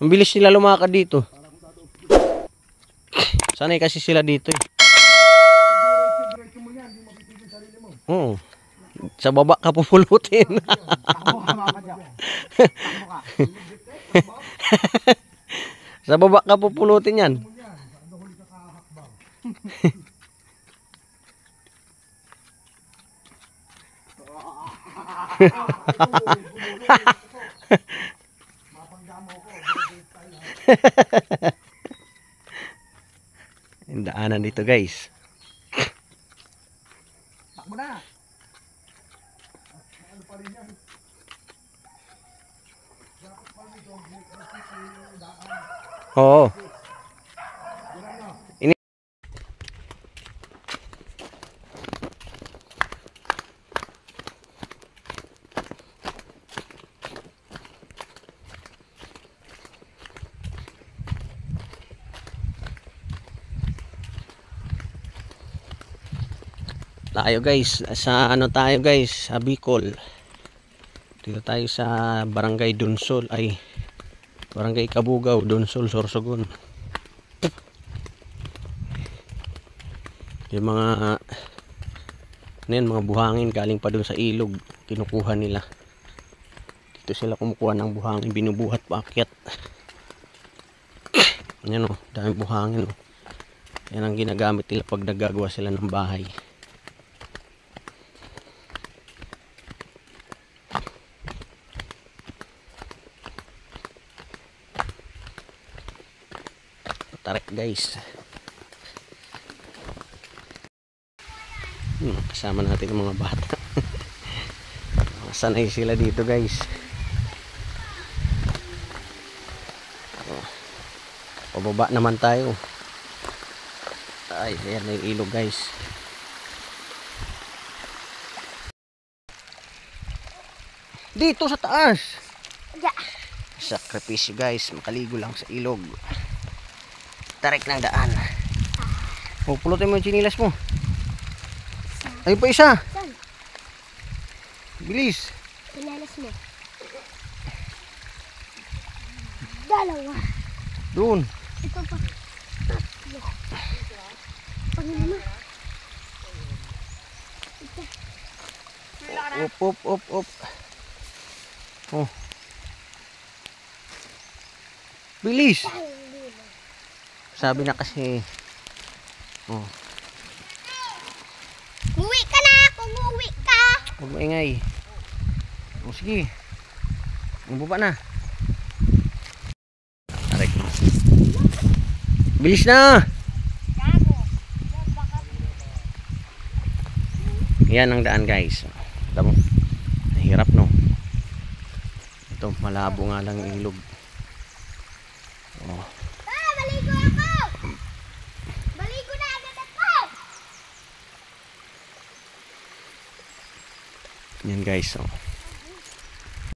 Ang bilis nila lumakad dito. Sanay kasi sila dito eh. Oo. Sa baba ka pupulutin. Sa baba ka pupulutin yan. Yung daanan dito guys. Takbo na. Oo. Tayo guys, sa ano tayo guys, sa Bicol. Dito tayo sa Barangay Donsol, ay Barangay Kabugaw, Donsol, Sorsogon. Yung mga ano yan, mga buhangin galing pa doon sa ilog, kinukuha nila. Dito sila kumukuha ng buhangin, binubuhat paakyat. Yan o, daming buhangin o. Yan ang ginagamit nila pag nagagawa sila ng bahay. Tarik guys. Kasama natin ang mga bata. Sanay sila dito guys. Pababa naman tayo. Ay, ayan na yung ilog guys. Dito sa taas. Sakripisyo guys, makaligo lang sa ilog. Tarik ng daan. O, pulutin mo yung chinilas mo. Ayun pa isa. Bilis. Chinilas mo. Dalawa. Doon. Ito pa. Tatlo. Pangalawa. Op. Oh. Bilis. Sabi na kasi. Oh. Umuwi ka na! Umuwi ka! Huwag maingay. O sige. Bumaba na. Tarik mo. Bilis na! Yan ang daan guys. Ito mo. Hirap no. Ito malabo nga lang yung ilog. Oh. Baligo ako! Baligo na agad ako! Yan guys. Oh.